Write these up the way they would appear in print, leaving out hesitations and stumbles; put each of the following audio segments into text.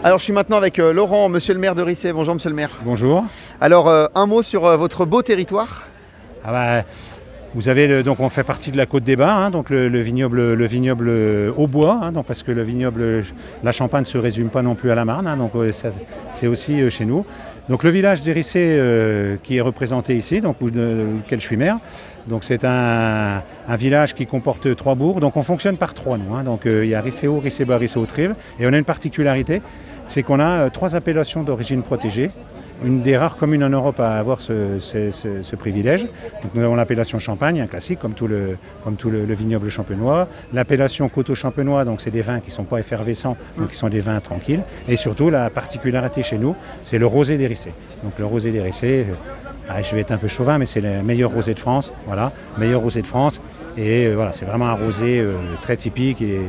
Alors je suis maintenant avec Laurent, monsieur le maire de Rissé. Bonjour monsieur le maire. Bonjour. Alors un mot sur votre beau territoire. Ah bah, vous avez donc on fait partie de la Côte des Bains, hein, donc le vignoble au bois, hein, donc parce que le vignoble, la Champagne ne se résume pas non plus à la Marne, hein, donc c'est aussi chez nous. Donc le village de Rissé qui est représenté ici, donc lequel je suis maire. Donc c'est un village qui comporte 3 bourgs, donc on fonctionne par 3 nous, hein, donc il y a Rissé Haut, Rissé Bas, Rissé Haute-Rive, et on a une particularité, c'est qu'on a 3 appellations d'origine protégée. Une des rares communes en Europe à avoir ce privilège. Donc nous avons l'appellation Champagne, un classique, comme tout le vignoble champenois. L'appellation Coteaux-Champenois, donc c'est des vins qui ne sont pas effervescents, donc qui sont des vins tranquilles. Et surtout, la particularité chez nous, c'est le rosé des Rissé. Donc le rosé des Rissé, je vais être un peu chauvin, mais c'est le meilleur rosé de France. Voilà, meilleur rosé de France. Et voilà, c'est vraiment un rosé très typique et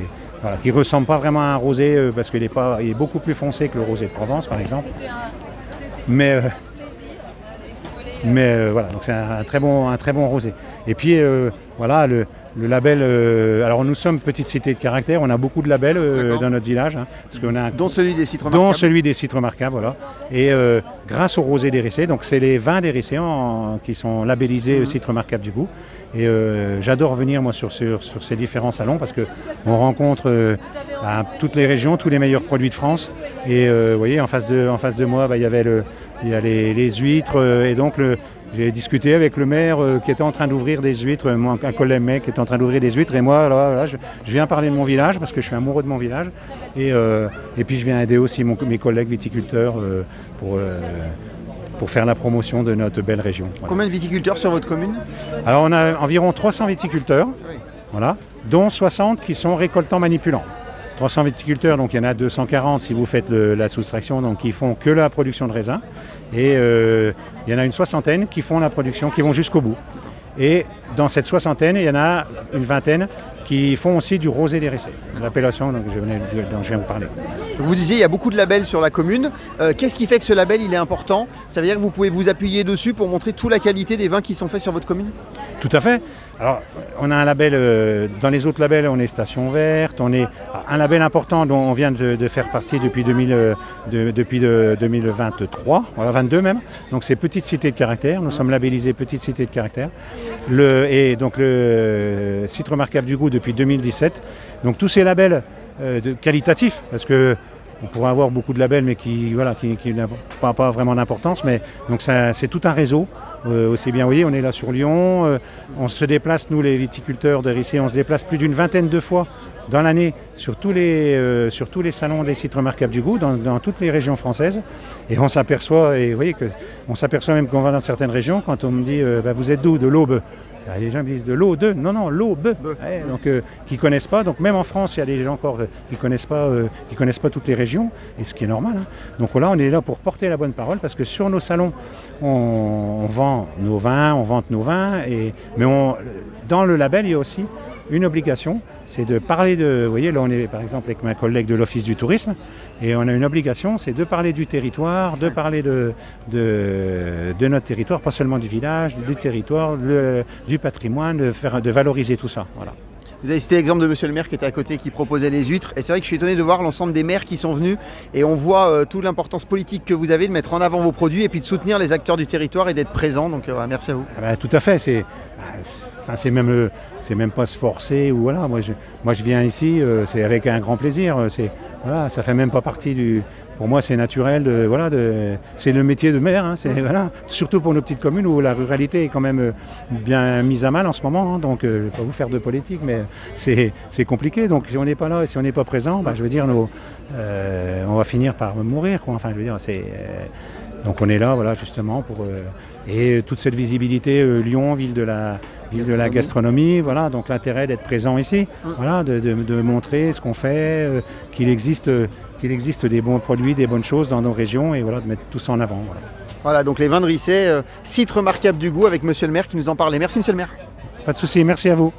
voilà, qui ne ressemble pas vraiment à un rosé parce qu'il est beaucoup plus foncé que le rosé de Provence, par exemple. Mais voilà, donc c'est un très bon rosé. Et puis voilà, le label. Alors nous sommes petite cité de caractère, on a beaucoup de labels dans notre village, hein, parce qu'on a dont celui des citres remarquables. Dont celui des citres remarquables, voilà. Et grâce au rosé des Rissé, donc c'est les vins des Rissé qui sont labellisés citres remarquables du goût. Et j'adore venir moi sur ces différents salons parce que on rencontre toutes les régions, tous les meilleurs produits de France. Et vous voyez, en face de moi, il y a les huîtres et donc j'ai discuté avec le maire qui était en train d'ouvrir des huîtres, un collègue mec qui était en train d'ouvrir des huîtres et moi là, je viens parler de mon village parce que je suis amoureux de mon village et puis je viens aider aussi mes collègues viticulteurs pour faire la promotion de notre belle région. Voilà. Combien de viticulteurs sur votre commune? Alors on a environ 300 viticulteurs, voilà, dont 60 qui sont récoltants manipulants. 300 viticulteurs, donc il y en a 240 si vous faites la soustraction, donc qui font que la production de raisins. Et il y en a une soixantaine qui font la production, qui vont jusqu'au bout. Et dans cette soixantaine, il y en a une vingtaine qui font aussi du rosé des Rissé, l'appellation dont je viens vous parler. Vous disiez il y a beaucoup de labels sur la commune. Qu'est-ce qui fait que ce label il est important? Ça veut dire que vous pouvez vous appuyer dessus pour montrer toute la qualité des vins qui sont faits sur votre commune? Tout à fait. Alors on a un label, dans les autres labels on est Station Verte, on est un label important dont on vient de faire partie depuis 2023, voilà, 22 même. Donc c'est Petite Cité de Caractère, nous sommes labellisés Petite Cité de Caractère. Et donc le site remarquable du goût depuis 2017. Donc tous ces labels qualitatifs, parce que on pourrait avoir beaucoup de labels mais qui n'ont pas vraiment d'importance, mais donc c'est tout un réseau. Aussi bien, vous voyez, on est là sur Lyon, on se déplace, nous les viticulteurs de Rissé, on se déplace plus d'une vingtaine de fois dans l'année sur tous les salons des sites remarquables du goût dans toutes les régions françaises, et on s'aperçoit, et vous voyez on s'aperçoit même qu'on va dans certaines régions, quand on me dit vous êtes d'où? De l'Aube. Les gens me disent de l'Aude, non, l'Aube, ouais, donc qui connaissent pas. Donc même en France, il y a des gens encore qui connaissent pas toutes les régions, et ce qui est normal. Hein. Donc là, on est là pour porter la bonne parole, parce que sur nos salons, on vend nos vins, mais dans le label, il y a aussi une obligation, c'est de parler vous voyez, là on est par exemple avec ma collègue de l'Office du tourisme, et on a une obligation, c'est de parler du territoire, de parler de notre territoire, pas seulement du village, du territoire, du patrimoine, de valoriser tout ça. Voilà. Vous avez cité l'exemple de monsieur le maire qui était à côté, qui proposait les huîtres, et c'est vrai que je suis étonné de voir l'ensemble des maires qui sont venus, et on voit toute l'importance politique que vous avez de mettre en avant vos produits et puis de soutenir les acteurs du territoire et d'être présent, donc merci à vous. Tout à fait, c'est même pas se forcer, ou voilà, moi je viens ici, c'est avec un grand plaisir, voilà, ça fait même pas partie pour moi c'est naturel, c'est le métier de maire, hein, voilà, surtout pour nos petites communes où la ruralité est quand même bien mise à mal en ce moment, hein, donc je ne vais pas vous faire de politique, mais c'est compliqué, donc si on n'est pas là et si on n'est pas présent, je veux dire, on va finir par mourir, quoi. Enfin, je veux dire, donc on est là, voilà, justement et toute cette visibilité, Lyon, ville de la gastronomie, voilà, donc l'intérêt d'être présent ici, voilà, de montrer ce qu'on fait, qu'il existe des bons produits, des bonnes choses dans nos régions, et voilà, de mettre tout ça en avant. Voilà, donc les vins de Rissé, site remarquable du goût, avec monsieur le maire qui nous en parlait. Merci monsieur le maire. Pas de souci, merci à vous.